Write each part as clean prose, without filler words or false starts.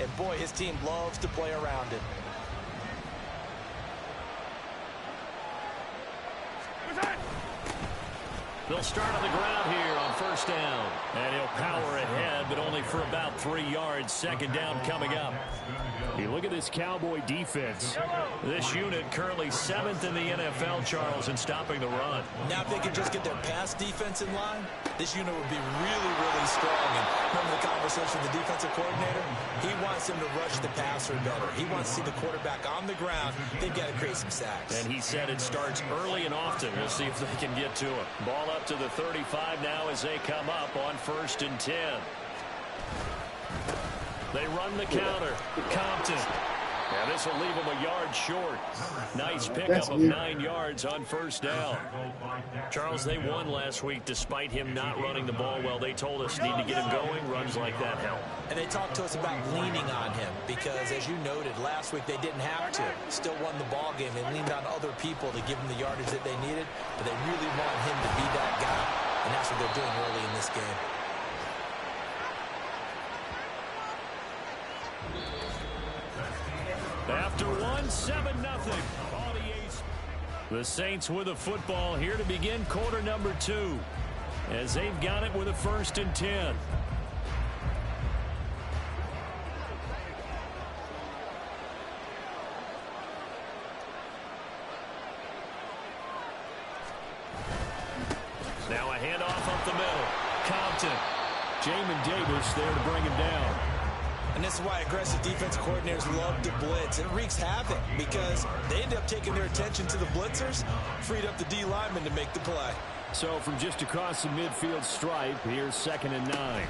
And boy, his team loves to play around him. They'll start on the ground here on first down. And he'll power ahead, but only for about 3 yards. Second down coming up. You look at this Cowboy defense. This unit currently 7th in the NFL, Charles, in stopping the run. Now if they can just get their pass defense in line, this unit would be really, really strong. And remember the conversation with the defensive coordinator? He wants them to rush the passer better. He wants to see the quarterback on the ground. They've got to create some sacks. And he said it starts early and often. We'll see if they can get to it. Ball up to the 35 now as they come up on 1st and 10. They run the counter. Compton. And this will leave him a yard short. Nice pickup of 9 yards on first down. Charles, they won last week despite him not running the ball well. They told us need to get him going. Runs like that help. And they talked to us about leaning on him because, as you noted, last week they didn't have to. Still won the ball game. They leaned on other people to give him the yardage that they needed, but they really want him to be that guy, and that's what they're doing early in this game. After 7-0. The Saints with the football here to begin quarter number 2 as they've got it with a 1st and 10. Now a handoff up the middle. Compton. Jamin Davis there to bring him down. And this is why aggressive defense coordinators love to blitz. It wreaks havoc because they end up taking their attention to the blitzers, freed up the D lineman to make the play. So from just across the midfield stripe, here's 2nd and 9.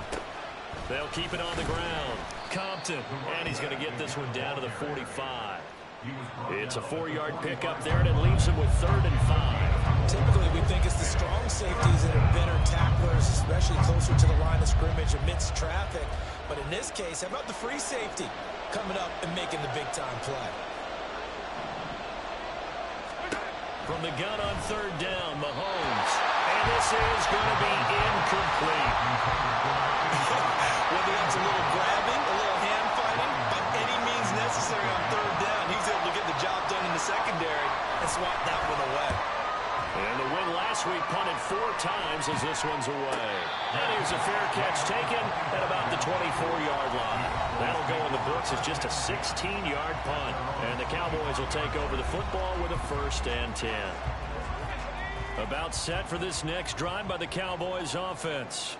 They'll keep it on the ground. Compton, and he's going to get this one down to the 45. It's a 4-yard pickup there, and it leaves him with 3rd and 5. Typically, we think it's the strong safeties that are better tacklers, especially closer to the line of scrimmage amidst traffic. But in this case, how about the free safety coming up and making the big-time play? From the gun on 3rd down, Mahomes. And this is going to be incomplete. Whether it's a little grabbing, a little hand fighting, by any means necessary on 3rd down, he's able to get the job done in the secondary and swat that one away. And the win last week punted 4 times as this one's away. And here's a fair catch taken at about the 24-yard line. That'll go in the books as just a 16-yard punt. And the Cowboys will take over the football with a 1st and 10. About set for this next drive by the Cowboys offense.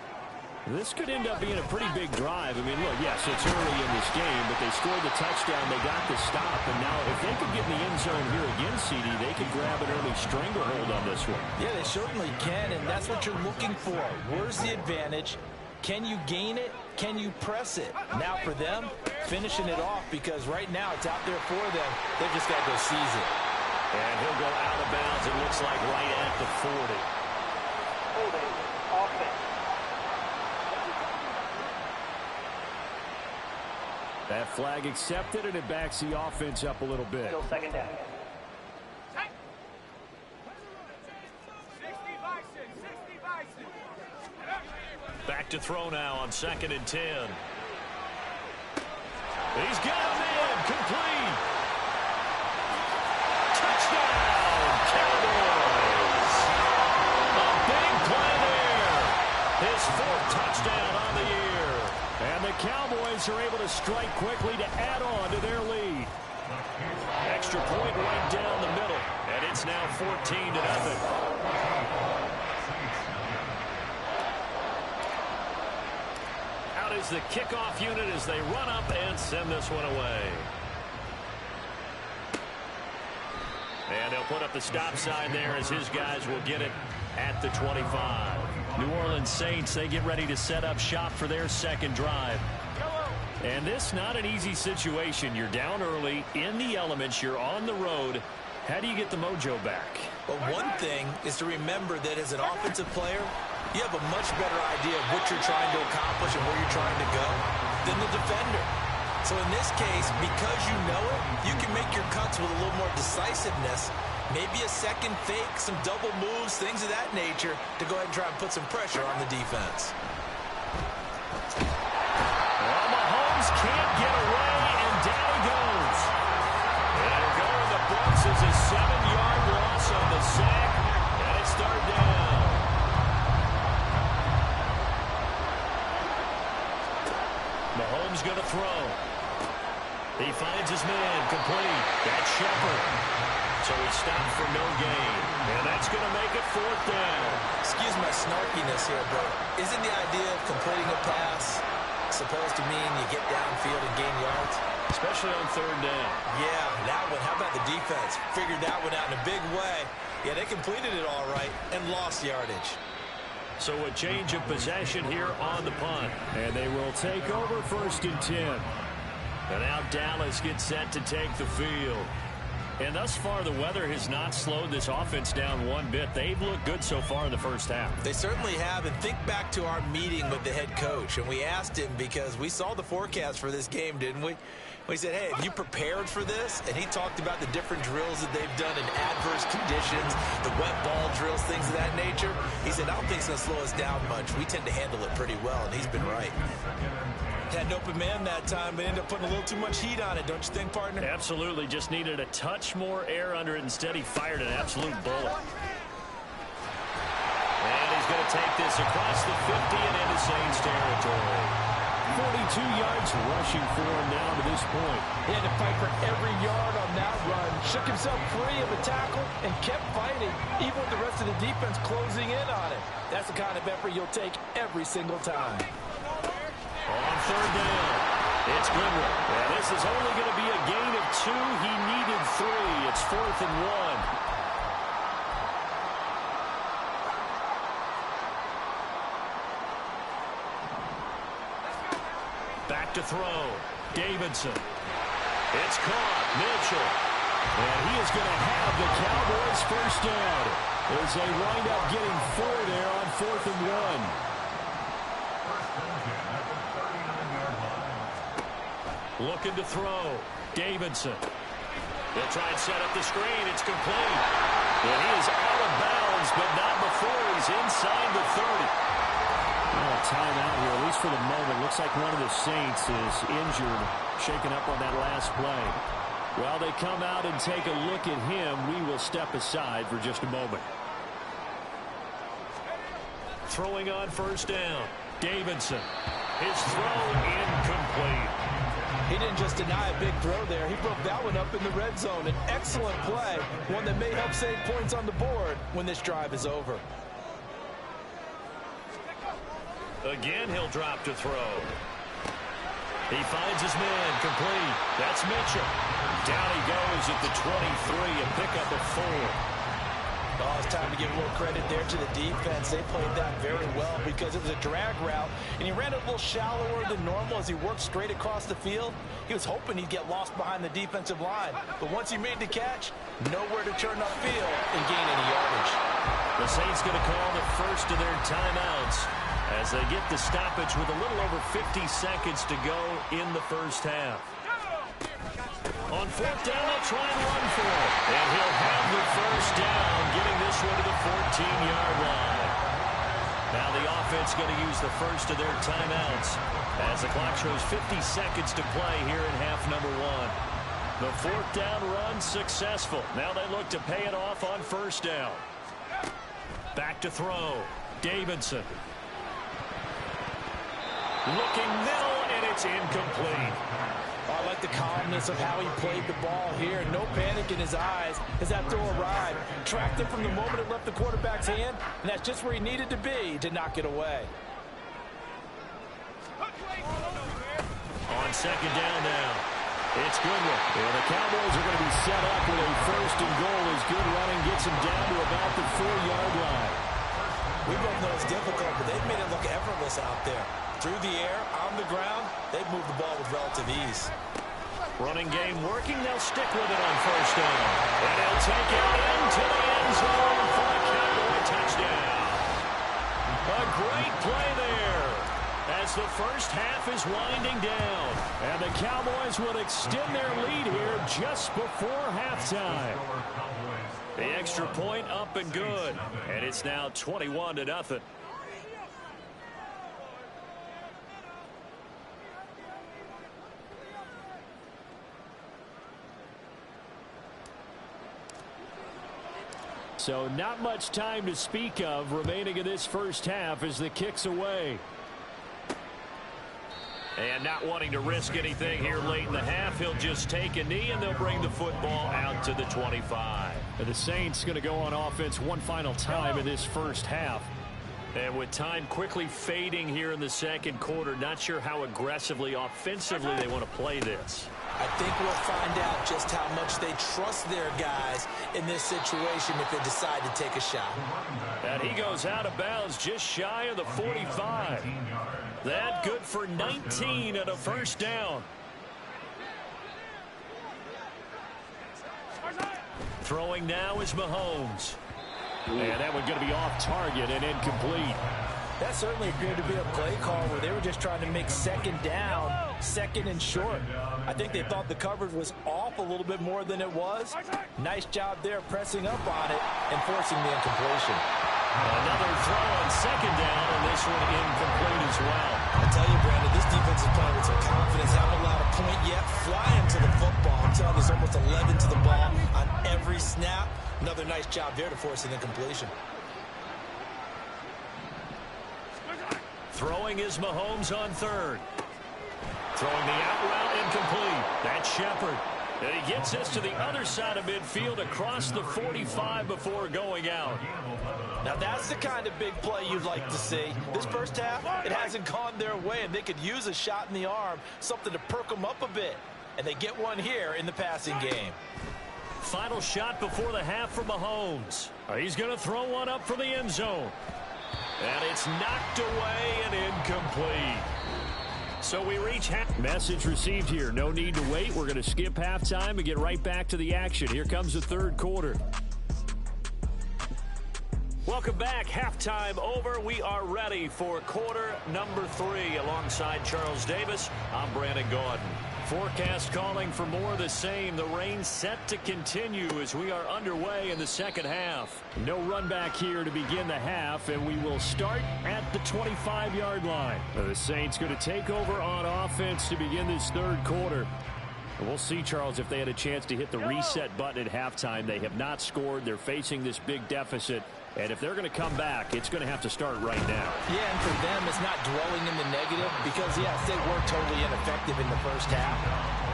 This could end up being a pretty big drive. I mean, look, yes, it's early in this game, but they scored the touchdown. They got the stop. And now if they could get in the end zone here again, CD, they could grab an early stranglehold on this one. Yeah, they certainly can, and that's what you're looking for. Where's the advantage? Can you gain it? Can you press it? Now for them, finishing it off, because right now it's out there for them. They've just got to go seize it. And he'll go out of bounds, it looks like, right at the 40. Holding offense. That flag accepted, and it backs the offense up a little bit. Still 2nd down. Back to throw now on 2nd and 10. He's got a man, complete. Touchdown, Cowboys. A big play there. His 4th touchdown on the year. And the Cowboys are able to strike quickly to add on to their lead. Extra point right down the middle, and it's now 14-0. Out is the kickoff unit as they run up and send this one away. And they'll put up the stop sign there as his guys will get it at the 25. New Orleans Saints, they get ready to set up shop for their 2nd drive. And this not an easy situation. You're down early, in the elements, you're on the road. How do you get the mojo back? Well, one thing is to remember that as an offensive player, you have a much better idea of what you're trying to accomplish and where you're trying to go than the defender. So in this case, because you know it, you can make your cuts with a little more decisiveness. Maybe a second fake, some double moves, things of that nature to go ahead and try and put some pressure on the defense. Well, Mahomes can't get away going to throw. He finds his man, complete. That's Shepard. So he stopped for no gain. And that's going to make it 4th down. Excuse my snarkiness here, but isn't the idea of completing a pass supposed to mean you get downfield and gain yards? Especially on 3rd down. Yeah, that one. How about the defense? Figured that one out in a big way. Yeah, they completed it all right and lost yardage. So a change of possession here on the punt. And they will take over 1st and 10. And now Dallas gets set to take the field. And thus far, the weather has not slowed this offense down one bit. They've looked good so far in the first half. They certainly have. And think back to our meeting with the head coach. And we asked him because we saw the forecast for this game, didn't we? We said, hey, have you prepared for this? And he talked about the different drills that they've done in adverse conditions, the wet ball drills, things of that nature. He said, I don't think it's going to slow us down much. We tend to handle it pretty well, and he's been right. Had an open man that time, but ended up putting a little too much heat on it, don't you think, partner? Absolutely. Just needed a touch more air under it. Instead, he fired an absolute bullet. And he's going to take this across the 50 and into Saints territory. 42 yards rushing for him now to this point. He had to fight for every yard on that run. Shook himself free of a tackle and kept fighting, even with the rest of the defense closing in on it. That's the kind of effort you'll take every single time. On 3rd down, it's Goodwin. And this is only going to be a gain of 2. He needed 3. It's 4th and 1. Back to throw. Davidson. It's caught. Mitchell. And he is going to have the Cowboys' 1st down as they wind up getting 4 there on 4th and 1. Looking to throw. Davidson. They'll try and set up the screen. It's complete. And he is out of bounds, but not before he's inside the 30. Well, timeout here, at least for the moment. Looks like one of the Saints is injured, shaken up on that last play. While they come out and take a look at him, we will step aside for just a moment. Throwing on 1st down. Davidson. His throw incomplete. He didn't just deny a big throw there. He broke that one up in the red zone. An excellent play, one that may help save points on the board when this drive is over. Again, he'll drop to throw. He finds his man, complete. That's Mitchell. Down he goes at the 23, a pickup of 4. Oh, it's time to give a little credit there to the defense. They played that very well because it was a drag route, and he ran it a little shallower than normal as he worked straight across the field. He was hoping he'd get lost behind the defensive line, but once he made the catch, nowhere to turn upfield and gain any yardage. The Saints going to call the first of their timeouts as they get the stoppage with a little over 50 seconds to go in the first half. On 4th down, they'll try and run for it. And he'll have the 1st down, getting this one to the 14-yard line. Now the offense going to use the first of their timeouts as the clock shows 50 seconds to play here in half number 1. The 4th down run successful. Now they look to pay it off on 1st down. Back to throw. Davidson. Looking middle, and it's incomplete. I like the calmness of how he played the ball here. No panic in his eyes as that throw arrived. Tracked it from the moment it left the quarterback's hand, and that's just where he needed to be to knock it away. On 2nd down now, it's Goodwin. And the Cowboys are going to be set up with a 1st and goal as good running gets him down to about the 4-yard line. We both know it's difficult, but they've made it look effortless out there. Through the air, on the ground, they've moved the ball with relative ease. Running game working. They'll stick with it on 1st down. And they'll take it into the end zone for a Cowboy touchdown. A great play there as the first half is winding down. And the Cowboys will extend their lead here just before halftime. The extra point up and good. And it's now 21-0. So not much time to speak of remaining in this first half as the kick's away. And not wanting to risk anything here late in the half, he'll just take a knee, and they'll bring the football out to the 25. And the Saints going to go on offense one final time in this first half. And with time quickly fading here in the second quarter, not sure how aggressively, offensively they want to play this. I think we'll find out just how much they trust their guys in this situation if they decide to take a shot. And he goes out of bounds just shy of the 45. That good for 19 and a first down. Throwing now is Mahomes. And that one going to be off target and incomplete. That certainly appeared to be a play call where they were just trying to make second down, second and short. I think they thought the coverage was off a little bit more than it was. Nice job there pressing up on it and forcing the incompletion. Another throw on second down, and this one incomplete as well. I tell you, Brandon, this defense is playing with some confidence. Haven't allowed a point yet. Flying to the football. I'm telling you, there's almost 11 to the ball on every snap. Another nice job there to force an incompletion. Throwing is Mahomes on third. Throwing the out route incomplete. That's Shepard. And he gets this to the other side of midfield across the 45 before going out. Now that's the kind of big play you'd like to see. This first half, it hasn't gone their way, and they could use a shot in the arm, something to perk them up a bit. And they get one here in the passing game. Final shot before the half for Mahomes. He's going to throw one up from the end zone. And it's knocked away and incomplete. So we reach half. Message received here. No need to wait. We're going to skip halftime and get right back to the action. Here comes the third quarter. Welcome back. Halftime over. We are ready for quarter number 3. Alongside Charles Davis, I'm Brandon Gaudin. Forecast calling for more of the same. The rain set to continue as we are underway in the second half. No run back here to begin the half, and we will start at the 25-yard line. The Saints going to take over on offense to begin this third quarter. And we'll see, Charles, if they had a chance to hit the reset button at halftime. They have not scored. They're facing this big deficit. And if they're going to come back, it's going to have to start right now. Yeah, and for them, it's not dwelling in the negative because, yes, they were totally ineffective in the first half.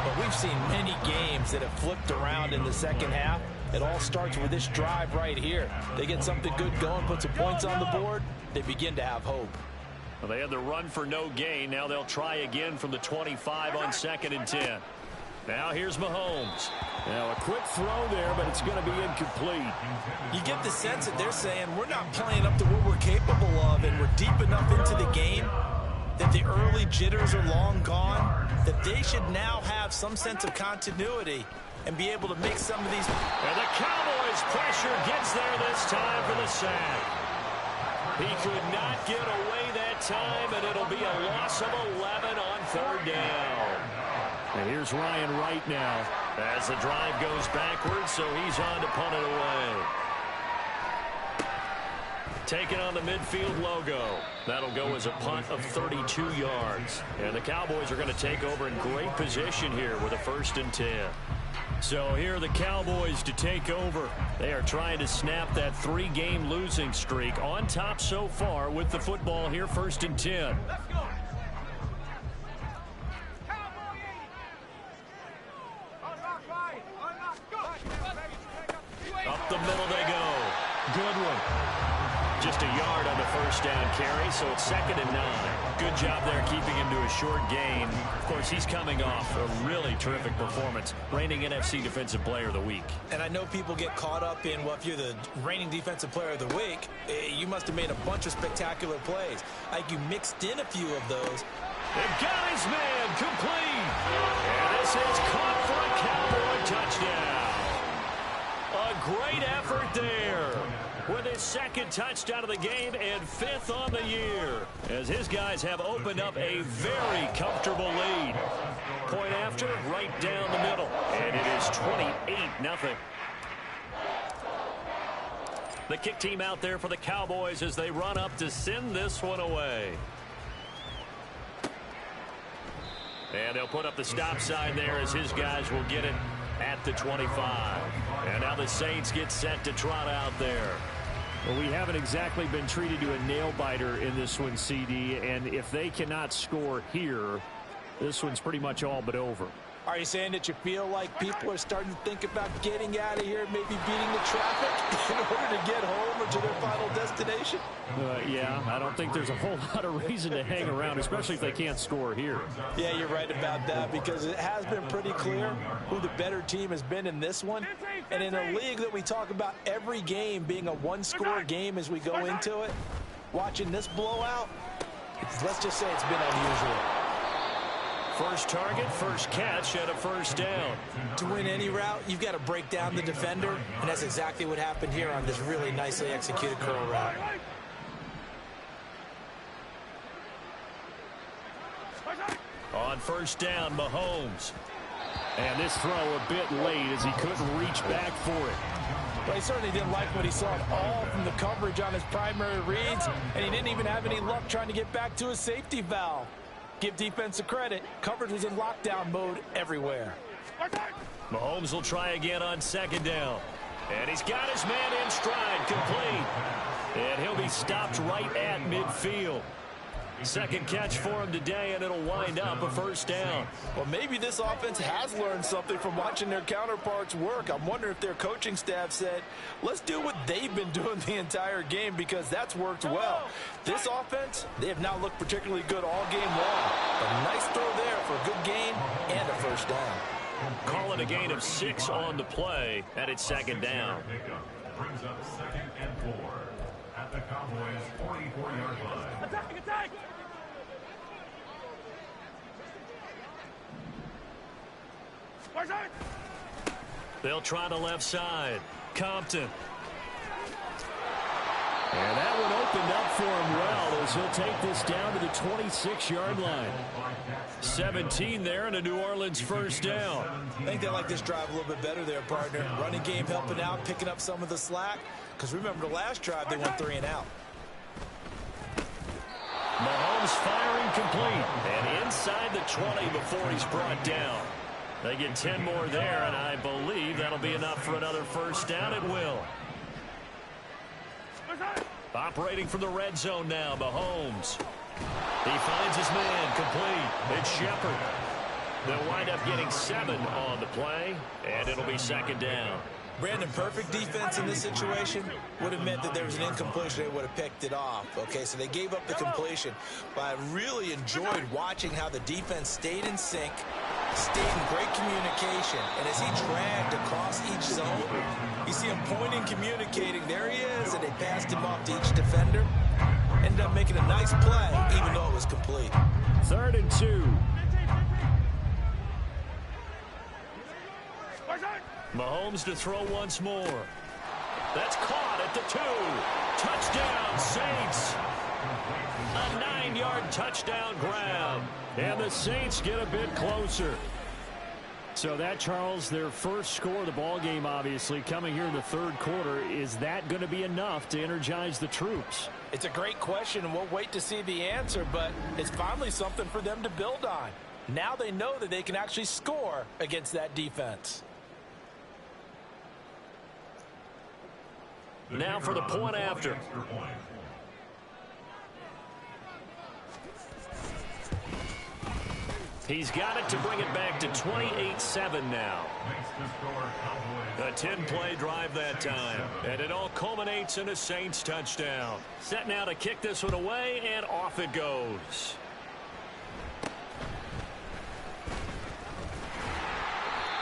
But we've seen many games that have flipped around in the second half. It all starts with this drive right here. They get something good going, put some points on the board, they begin to have hope. Well, they had the run for no gain. Now they'll try again from the 25 on 2nd and 10. Now here's Mahomes. Now a quick throw there, but it's going to be incomplete. You get the sense that they're saying we're not playing up to what we're capable of, and we're deep enough into the game that the early jitters are long gone, that they should now have some sense of continuity and be able to make some of these. And the Cowboys pressure gets there this time for the sack. He could not get away that time, and it'll be a loss of 11 on 3rd down. And here's Ryan Wright now. As the drive goes backwards, so he's on to punt it away. Taking on the midfield logo. That'll go as a punt of 32 yards. And the Cowboys are going to take over in great position here with a 1st and 10. So here are the Cowboys to take over. They are trying to snap that 3-game losing streak. On top so far with the football here, 1st and 10. Let's go. Up the middle they go. Good one. Just a yard on the 1st down carry, so it's 2nd and 9. Good job there keeping him to a short gain. Of course, he's coming off a really terrific performance. Reigning NFC Defensive Player of the Week. And I know people get caught up in, well, if you're the reigning Defensive Player of the Week, you must have made a bunch of spectacular plays. Like you mixed in a few of those. They've got his man complete. And this is caught for a Cowboy touchdown. A great effort there with his 2nd touchdown of the game and 5th on the year, as his guys have opened up a very comfortable lead. Point after, right down the middle, and it is 28-0. The kick team out there for the Cowboys as they run up to send this one away. And they'll put up the stop sign there as his guys will get it at the 25. And now the Saints get set to trot out there. Well, we haven't exactly been treated to a nail-biter in this one, CD, and if they cannot score here, this one's pretty much all but over. Are you saying that you feel like people are starting to think about getting out of here, maybe beating the traffic in order to get home or to their final destination? Yeah, I don't think there's a whole lot of reason to hang around, especially if they can't score here. Yeah, you're right about that, because it has been pretty clear who the better team has been in this one. And in a league that we talk about every game being a one-score game as we go into it, watching this blowout, let's just say it's been unusual. First target, first catch, and a first down. To win any route, you've got to break down the defender, and that's exactly what happened here on this really nicely executed curl route. On first down, Mahomes. And this throw a bit late as he couldn't reach back for it. But he certainly didn't like what he saw at all from the coverage on his primary reads, and he didn't even have any luck trying to get back to his safety valve. Give defense a credit. Coverage was in lockdown mode everywhere. Mahomes will try again on second down. And he's got his man in stride, complete. And he'll be stopped right at midfield. Second catch for him today, and it'll wind up a first down. Well, maybe this offense has learned something from watching their counterparts work. I'm wondering if their coaching staff said, let's do what they've been doing the entire game, because that's worked well. This offense, they have not looked particularly good all game long. A nice throw there for a good gain and a first down. Call it a gain of 6 on the play, and it's second down. Brings up 2nd and 4 at the Cowboys' 44-yard line. Attack! They'll try the left side. Compton. And that one opened up for him well as he'll take this down to the 26-yard line. 17 there and a New Orleans first down. I think they like this drive a little bit better there, partner. Running game helping out, picking up some of the slack. Because remember, the last drive, they went 3 and out. Mahomes firing complete. And inside the 20 before he's brought down. They get 10 more there, and I believe that'll be enough for another first down. It will. Operating from the red zone now, Mahomes. He finds his man, complete. It's Shepard. They'll wind up getting 7 on the play, and it'll be second down. Brandon, perfect defense in this situation would have meant that there was an incompletion. They would have picked it off. Okay, so they gave up the completion. But I really enjoyed watching how the defense stayed in sync, stayed in great communication. And as he dragged across each zone, you see him pointing, communicating. There he is, and they passed him off to each defender. Ended up making a nice play, even though it was complete. 3rd and 2. Mahomes to throw once more. That's caught at the 2. Touchdown, Saints. A 9-yard touchdown grab. And the Saints get a bit closer. So that, Charles, their first score of the ball game, obviously, coming here in the 3rd quarter. Is that going to be enough to energize the troops? It's a great question, and we'll wait to see the answer, but it's finally something for them to build on. Now they know that they can actually score against that defense. Now for the point after. He's got it to bring it back to 28-7 now. A 10-play drive that time. And it all culminates in a Saints touchdown. Set now to kick this one away, and off it goes.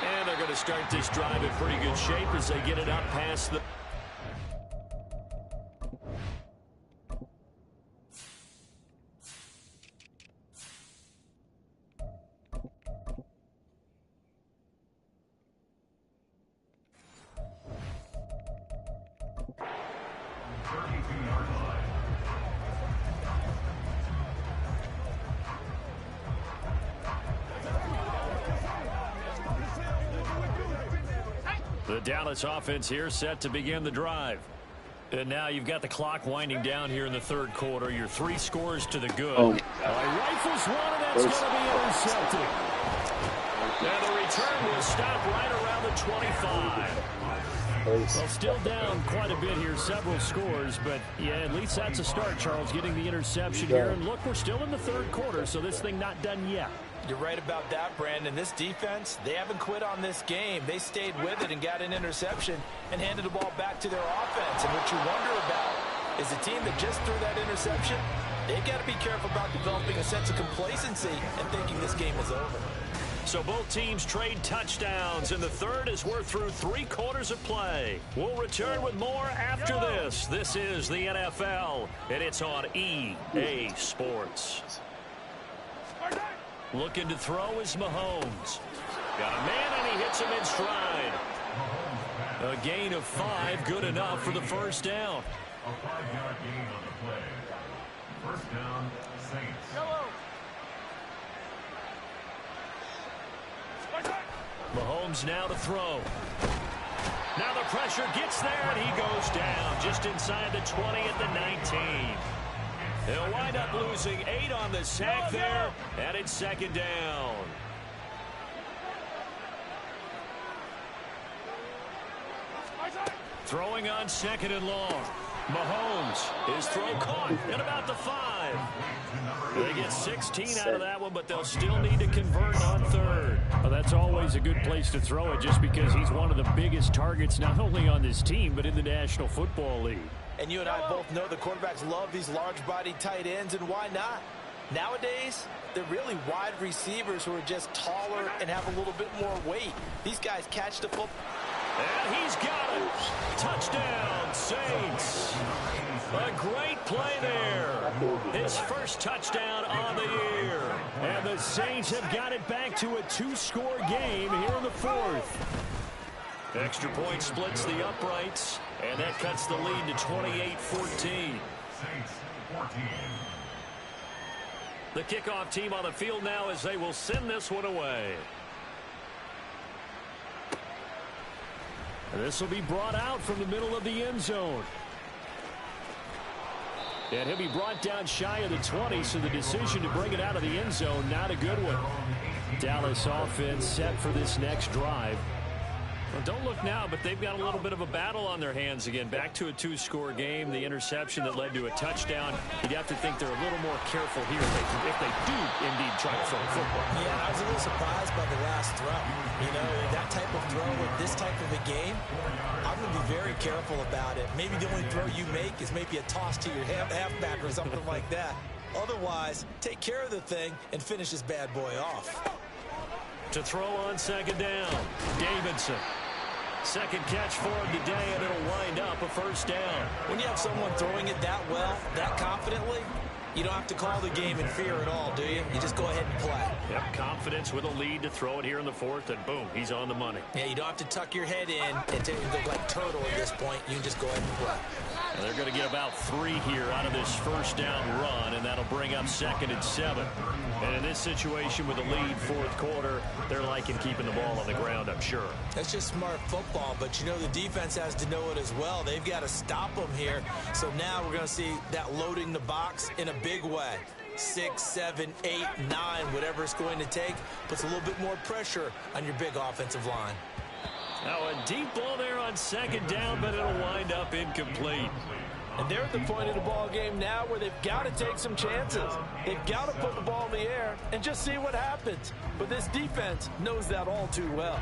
And they're going to start this drive in pretty good shape as they get it up past the... The Dallas offense here set to begin the drive. And now you've got the clock winding down here in the 3rd quarter. Your 3 scores to the good. Rifles one, and that's going to be intercepted. Now the return will stop right around the 25. Well, still down quite a bit here, several scores, but yeah, at least that's a start, Charles, getting the interception here. And look, we're still in the third quarter, so this thing not done yet. You're right about that, Brandon. This defense, they haven't quit on this game. They stayed with it and got an interception and handed the ball back to their offense. And what you wonder about is a team that just threw that interception, they've got to be careful about developing a sense of complacency and thinking this game is over. So both teams trade touchdowns in the third as we're through 3 quarters of play. We'll return with more after this. This is the NFL, and it's on EA Sports. Looking to throw is Mahomes. Got a man, and he hits him in stride. A gain of 5, good enough for the first down. A 5-yard gain on the play. First down, Saints. Mahomes now to throw. Now the pressure gets there, and he goes down just inside the 20 at the 19. He'll wind up losing 8 on the sack there, and it's second down. Throwing on second and long. Mahomes, his throw caught at about the 5. They get 16 out of that one, but they'll still need to convert on third. Well, that's always a good place to throw it just because he's one of the biggest targets not only on this team but in the National Football League. And you and I both know the quarterbacks love these large-bodied tight ends, and why not? Nowadays, they're really wide receivers who are just taller and have a little bit more weight. These guys catch the football. And he's got it. Touchdown, Saints. A great play there. His first touchdown on the year. And the Saints have got it back to a 2-score game here in the fourth. Extra point splits the uprights, and that cuts the lead to 28-14. Saints 14. The kickoff team on the field now as they will send this one away. This will be brought out from the middle of the end zone. And he'll be brought down shy of the 20, so the decision to bring it out of the end zone, not a good one. Dallas offense set for this next drive. Well, don't look now, but they've got a little bit of a battle on their hands again. Back to a 2-score game. The interception that led to a touchdown. You'd have to think they're a little more careful here if they do indeed try to throw the football. Yeah, I was a little surprised by the last throw. You know, that type of throw with this type of a game, I'm going to be very careful about it. Maybe the only throw you make is maybe a toss to your halfback or something like that. Otherwise, take care of the thing and finish this bad boy off. To throw on second down, Davidson. Second catch for him today, and it'll wind up a first down. When you have someone throwing it that well, that confidently, you don't have to call the game in fear at all, do you? You just go ahead and play. Yep, confidence with a lead to throw it here in the fourth, and boom, he's on the money. Yeah, you don't have to tuck your head in and go like turtle at this point. You can just go ahead and play. Now they're going to get about 3 here out of this first down run, and that'll bring up 2nd and 7. And in this situation with the lead fourth quarter, they're liking keeping the ball on the ground, I'm sure. That's just smart football, but you know the defense has to know it as well. They've got to stop them here. So now we're going to see that loading the box in a big way. 6, 7, 8, 9, whatever it's going to take, puts a little bit more pressure on your big offensive line. Now a deep ball there on second down, but it'll wind up incomplete. And they're at the point of the ball game now where they've got to take some chances. They've got to put the ball in the air and just see what happens. But this defense knows that all too well.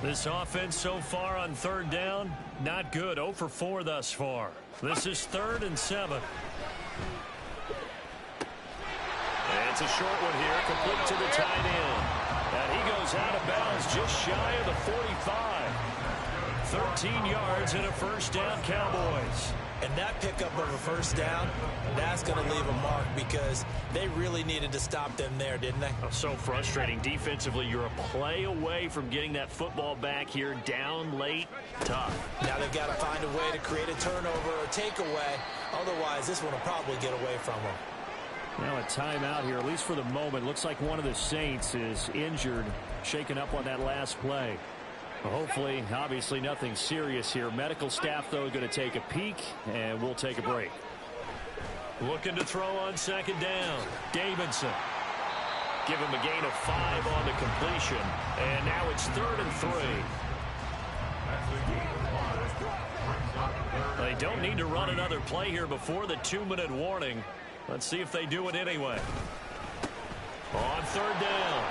This offense so far on third down, not good. 0 for 4 thus far. This is 3rd and 7. And it's a short one here, complete to the tight end. And he goes out of bounds just shy of the 45. 13 yards and a first down, Cowboys. And that pickup of a first down, that's going to leave a mark because they really needed to stop them there, didn't they? Oh, so frustrating. Defensively, you're a play away from getting that football back here down late. Tough. Now they've got to find a way to create a turnover or takeaway. Otherwise, this one will probably get away from them. Now a timeout here, at least for the moment. Looks like one of the Saints is injured, shaken up on that last play. Hopefully, obviously nothing serious here. Medical staff, though, going to take a peek, and we'll take a break. Looking to throw on second down. Davidson. Give him a gain of 5 on the completion. And now it's 3rd and 3. They don't need to run another play here before the 2-minute warning. Let's see if they do it anyway. On third down,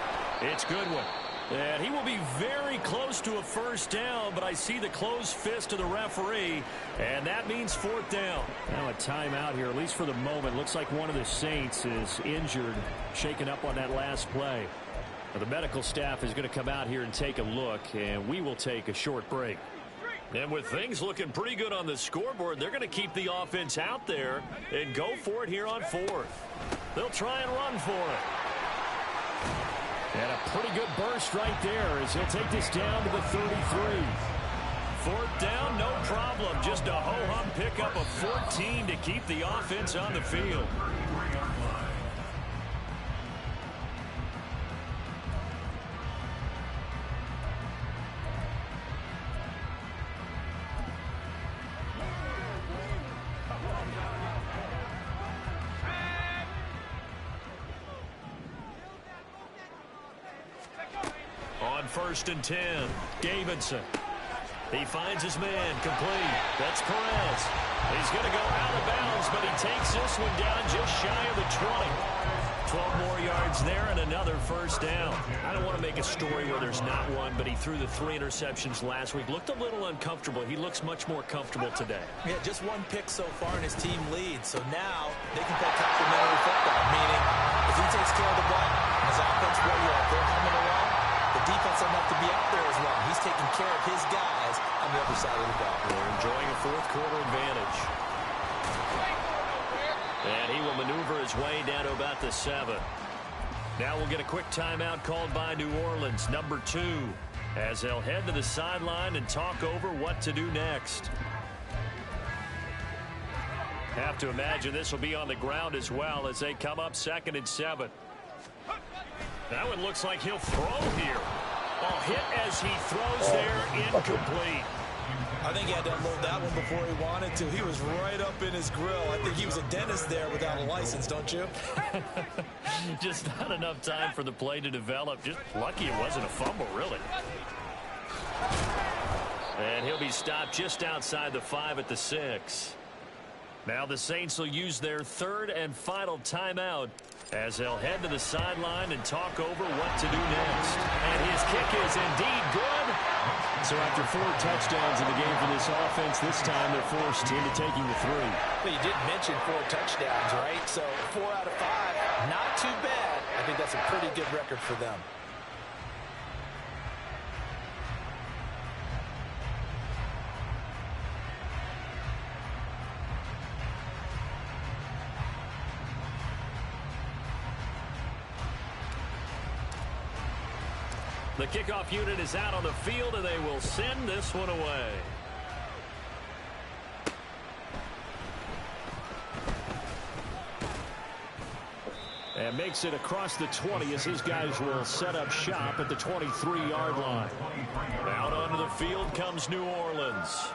it's Goodwin. And he will be very close to a first down, but I see the closed fist of the referee, and that means fourth down. Now a timeout here, at least for the moment. Looks like one of the Saints is injured, shaken up on that last play. Now the medical staff is going to come out here and take a look, and we will take a short break. And with things looking pretty good on the scoreboard, they're going to keep the offense out there and go for it here on fourth. They'll try and run for it. And a pretty good burst right there as he'll take this down to the 33. Fourth down, no problem. Just a ho-hum pickup of 14 to keep the offense on the field. First and 10. Davidson. He finds his man complete. That's Perez. He's going to go out of bounds, but he takes this one down just shy of the 20. 12 more yards there and another first down. I don't want to make a story where there's not one, but he threw the 3 interceptions last week. Looked a little uncomfortable. He looks much more comfortable today. Yeah, just one pick so far and his team leads. So now they can play complementary football, meaning if he takes care of the ball, his offense will work. They're humming along. The defense doesn't have to be out there as long. He's taking care of his guys on the other side of the ball. They're enjoying a fourth quarter advantage. And he will maneuver his way down to about the 7. Now we'll get a quick timeout called by New Orleans, number 2, as they'll head to the sideline and talk over what to do next. Have to imagine this will be on the ground as well as they come up 2nd and 7. That one looks like he'll throw here. A hit as he throws there, incomplete. I think he had to unload that one before he wanted to. He was right up in his grill. I think he was a dentist there without a license, don't you? Just not enough time for the play to develop. Just lucky it wasn't a fumble, really. And he'll be stopped just outside the 5 at the 6. Now the Saints will use their 3rd and final timeout as they'll head to the sideline and talk over what to do next. And his kick is indeed good. So after 4 touchdowns in the game for this offense, this time they're forced into taking the 3. Well, you did mention 4 touchdowns, right? So 4 out of 5, not too bad. I think that's a pretty good record for them. The kickoff unit is out on the field, and they will send this one away. And makes it across the 20 as his guys will set up shop at the 23-yard line. Out onto the field comes New Orleans.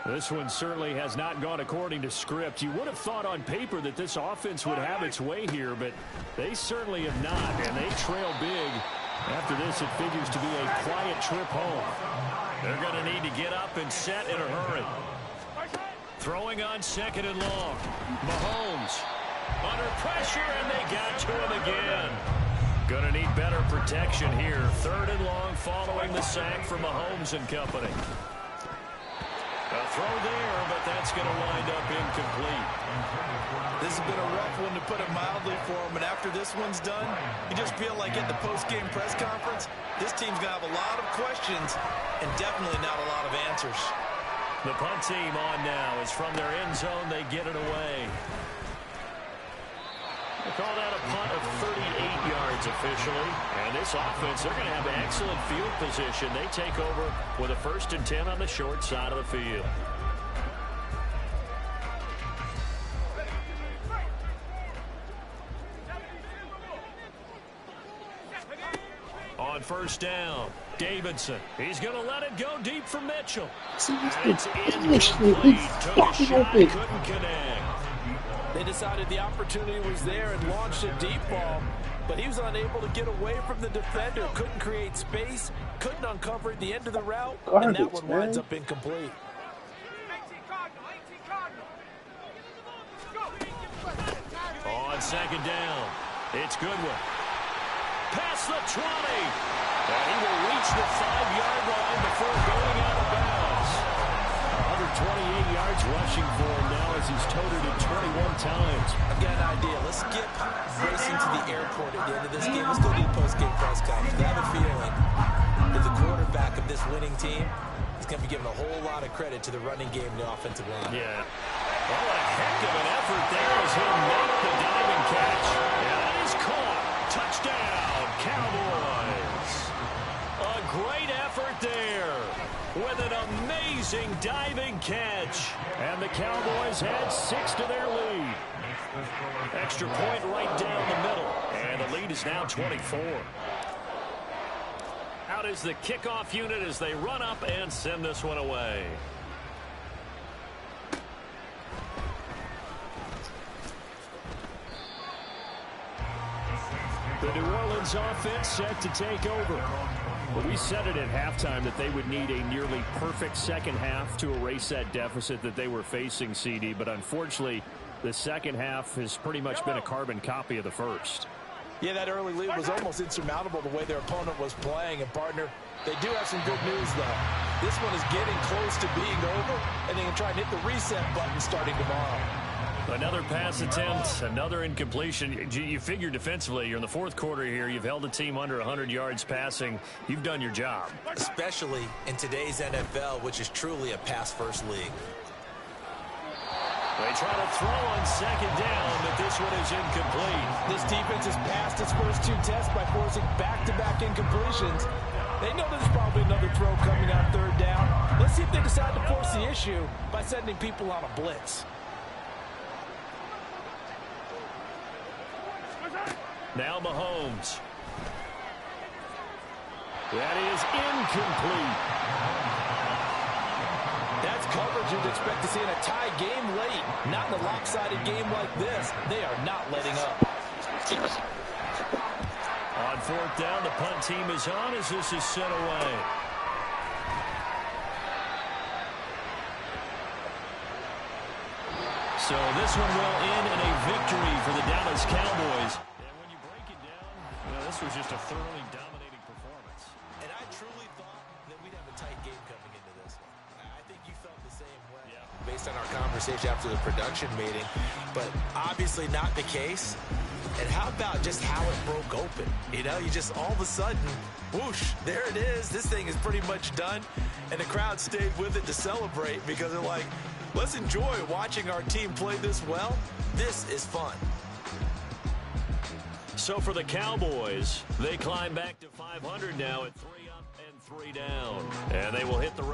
This one certainly has not gone according to script. You would have thought on paper that this offense would have its way here, but they certainly have not, and they trail big. After this, it figures to be a quiet trip home. They're going to need to get up and set in a hurry. Throwing on 2nd and long. Mahomes under pressure, and they got to him again. Going to need better protection here. 3rd and long following the sack from Mahomes and company. A throw there, but that's going to wind up incomplete. This has been a rough one, to put it mildly, for him. And after this one's done, you just feel like at the post-game press conference, this team's going to have a lot of questions and definitely not a lot of answers. The punt team on now is from their end zone. They get it away. They call that a punt of 38 yards officially. And this offense, they're going to have excellent field position. They take over with a 1st and 10 on the short side of the field. On 1st down, Davidson. He's going to let it go deep for Mitchell. It's incomplete. Took a shot, couldn't connect. They decided the opportunity was there and launched a deep ball, but he was unable to get away from the defender, couldn't create space, couldn't uncover the end of the route, and that one winds up incomplete. On second down, it's Goodwin. Past the 20. And he will reach the 5-yard line before going out of bounds. 128 yards rushing for him now as he's toted it 21 times. I've got an idea. Let's skip racing to the airport at the end of this game. Let's go to the post-game press conference. I have a feeling that the quarterback of this winning team is going to be given a whole lot of credit to the running game and the offensive line. Yeah. What a heck of an effort there as he'll make the diving catch. And that is caught. Touchdown, Cowboys. A great effort there with an amazing diving catch. And the Cowboys add 6 to their lead. Extra point right down the middle. And the lead is now 24. Out is the kickoff unit as they run up and send this one away. The New Orleans offense set to take over. Well, we said it at halftime that they would need a nearly perfect second half to erase that deficit that they were facing, CD. But unfortunately, the second half has pretty much been a carbon copy of the first. Yeah, that early lead was almost insurmountable the way their opponent was playing. And, partner, they do have some good news, though. This one is getting close to being over, and they can try and hit the reset button starting tomorrow. Another pass attempt, another incompletion. You figure defensively, you're in the fourth quarter here. You've held the team under 100 yards passing. You've done your job. Especially in today's NFL, which is truly a pass-first league. They try to throw on second down, but this one is incomplete. This defense has passed its first 2 tests by forcing back-to-back incompletions. They know there's probably another throw coming on third down. Let's see if they decide to force the issue by sending people on a blitz. Now Mahomes. That is incomplete. That's coverage you'd expect to see in a tie game late. Not in a lopsided game like this. They are not letting up. On fourth down, the punt team is on as this is sent away. So this one will end in a victory for the Dallas Cowboys. And when you break it down, this was just a thoroughly dominating performance. And I truly thought that we'd have a tight game coming into this one. I think you felt the same way based on our conversation after the production meeting, but obviously not the case. And how about just how it broke open? You know, you just all of a sudden, whoosh, there it is. This thing is pretty much done. And the crowd stayed with it to celebrate because they're like, let's enjoy watching our team play this well. This is fun. So for the Cowboys, they climb back to 500 now at 3 up and 3 down. And they will hit the road.